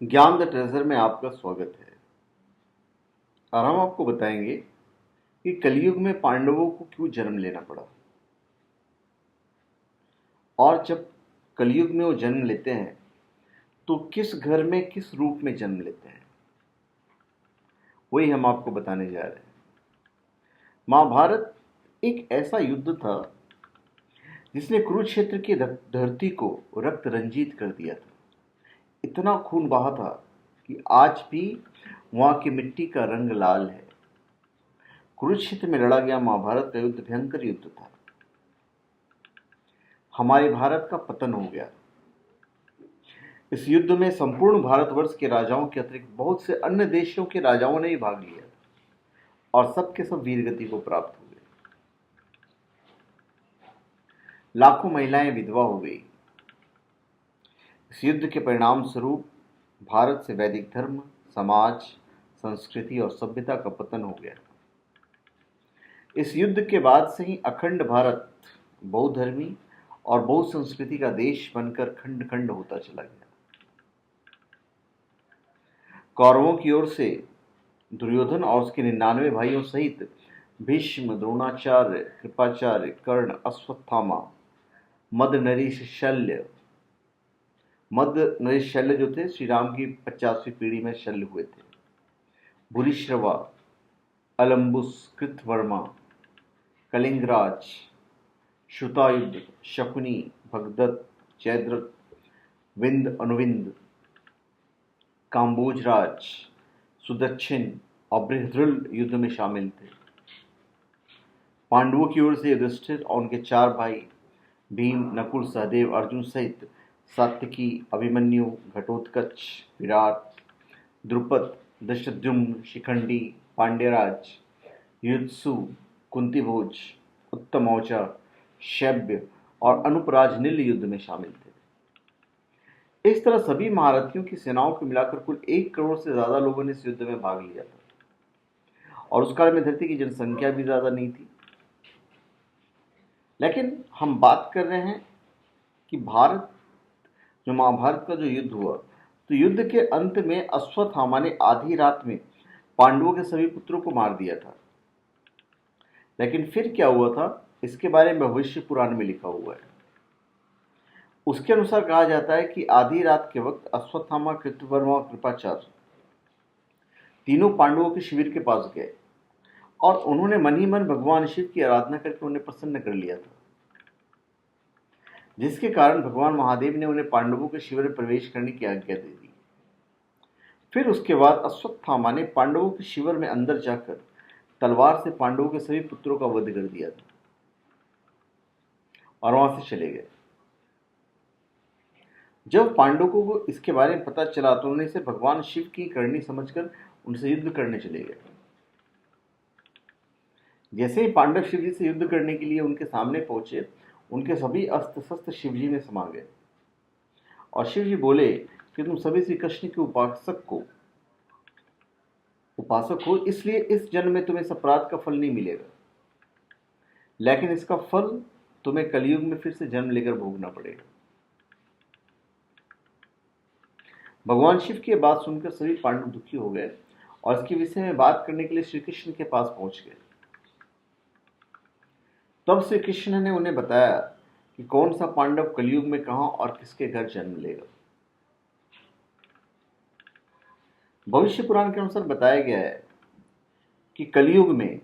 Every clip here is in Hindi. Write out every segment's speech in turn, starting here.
ज्ञान द ट्रेजर में आपका स्वागत है। और हम आपको बताएंगे कि कलयुग में पांडवों को क्यों जन्म लेना पड़ा और जब कलयुग में वो जन्म लेते हैं तो किस घर में किस रूप में जन्म लेते हैं, वही हम आपको बताने जा रहे हैं। महाभारत एक ऐसा युद्ध था जिसने कुरुक्षेत्र की धरती को रक्त रंजित कर दिया था। इतना खून बहा था कि आज भी वहां की मिट्टी का रंग लाल है। कुरुक्षेत्र में लड़ा गया महाभारत का युद्ध भयंकर युद्ध था। हमारे भारत का पतन हो गया। इस युद्ध में संपूर्ण भारतवर्ष के राजाओं के अतिरिक्त बहुत से अन्य देशों के राजाओं ने भी भाग लिया और सबके सब वीरगति को प्राप्त हो गए। लाखों महिलाएं विधवा हो गई। इस युद्ध के परिणाम स्वरूप भारत से वैदिक धर्म, समाज, संस्कृति और सभ्यता का पतन हो गया। इस युद्ध के बाद से ही अखंड भारत बहुधर्मी और बहु संस्कृति का देश बनकर खंड खंड होता चला गया। कौरवों की ओर से दुर्योधन और उसके 99 भाइयों सहित भीष्म, द्रोणाचार्य, कृपाचार्य, कर्ण, अश्वत्थामा, मद नरेश शल्य जो थे श्री राम की 50वीं पीढ़ी में शल्य हुए थे। भूरिश्रवा, अलम्बुस, कृतवर्मा, कलिंगराज, श्रुतायुध, शकुनी, भगदत्त, जयद्रथ, विंद, अनुविंद, काम्बोजराज, सुदक्षिण और बृहद्रथ युद्ध में शामिल थे। पांडवों की ओर से युधिष्ठिर और उनके 4 भाई भीम, नकुल, सहदेव, अर्जुन सहित सात्यकी, अभिमन्यु, घटोत्कच, विराट, द्रुपद, धृष्टद्युम्न, शिखंडी, पांड्यराज, युत्सु, कुंतीभोज, उत्तमौजा, शैब्य और अनुपराज नील युद्ध में शामिल थे। इस तरह सभी महारथियों की सेनाओं को मिलाकर कुल 1 करोड़ से ज्यादा लोगों ने इस युद्ध में भाग लिया था और उस काल में धरती की जनसंख्या भी ज्यादा नहीं थी। लेकिन हम बात कर रहे हैं कि जो महाभारत का जो युद्ध हुआ, तो युद्ध के अंत में अश्वत्थामा ने आधी रात में पांडवों के सभी पुत्रों को मार दिया था। लेकिन फिर क्या हुआ था, इसके बारे में भविष्य पुराण में लिखा हुआ है। उसके अनुसार कहा जाता है कि आधी रात के वक्त अश्वत्थामा, कृतवर्मा और कृपाचार्य तीनों पांडवों के शिविर के पास गए और उन्होंने मन ही मन भगवान शिव की आराधना करके उन्हें प्रसन्न कर लिया था, जिसके कारण भगवान महादेव ने उन्हें पांडवों के शिविर में प्रवेश करने की आज्ञा दे दी। फिर उसके बाद अश्वत्थामा ने पांडवों के शिविर में अंदर जाकर तलवार से पांडवों के सभी पुत्रों का वध कर दिया था और वहां से चले गए। जब पांडवों को इसके बारे में पता चला तो उन्होंने इसे भगवान शिव की करनी समझकर उनसे युद्ध करने चले गए। जैसे ही पांडव शिव जी से युद्ध करने के लिए उनके सामने पहुंचे, उनके सभी अस्त्र शस्त्र शिव जी में समा गए और शिव जी बोले कि तुम सभी श्री कृष्ण के उपासक हो, इसलिए इस जन्म में तुम्हें इस अपराध का फल नहीं मिलेगा, लेकिन इसका फल तुम्हें कलयुग में फिर से जन्म लेकर भोगना पड़ेगा। भगवान शिव की बात सुनकर सभी पांडव दुखी हो गए और इसके विषय में बात करने के लिए श्री कृष्ण के पास पहुंच गए। तब श्री कृष्ण ने उन्हें बताया कि कौन सा पांडव कलयुग में कहां और किसके घर जन्म लेगा। भविष्य पुराण के अनुसार बताया गया है कि कलयुग में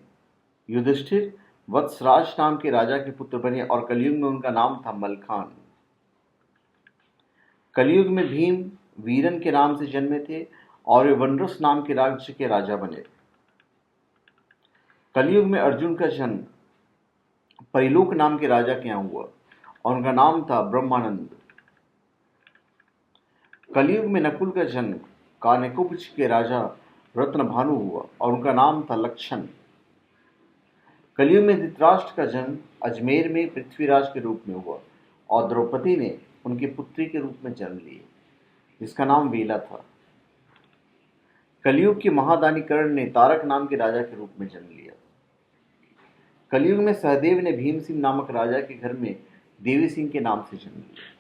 युधिष्ठिर वत्सराज नाम के राजा के पुत्र बने और कलयुग में उनका नाम था मलखान। कलयुग में भीम वीरन के नाम से जन्मे थे और वे वनरस नाम के राज्य के राजा बने। कलयुग में अर्जुन का जन्म परिलोक नाम के राजा के यहां हुआ और उनका नाम था ब्रह्मानंद। कलयुग में नकुल का जन्म कान्यकुब्ज के राजा रत्नभानु हुआ और उनका नाम था लक्षण। कलयुग में धृतराष्ट्र का जन्म अजमेर में पृथ्वीराज के रूप में हुआ और द्रौपदी ने उनकी पुत्री के रूप में जन्म लिया, जिसका नाम वीला था। कलयुग के महादानी कर्ण ने तारक नाम के राजा के रूप में जन्म लिया। कलयुग में सहदेव ने भीम सिंह नामक राजा के घर में देवी सिंह के नाम से जन्म लिया।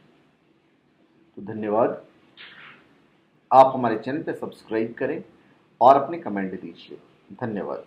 तो धन्यवाद। आप हमारे चैनल पर सब्सक्राइब करें और अपने कमेंट दीजिए। धन्यवाद।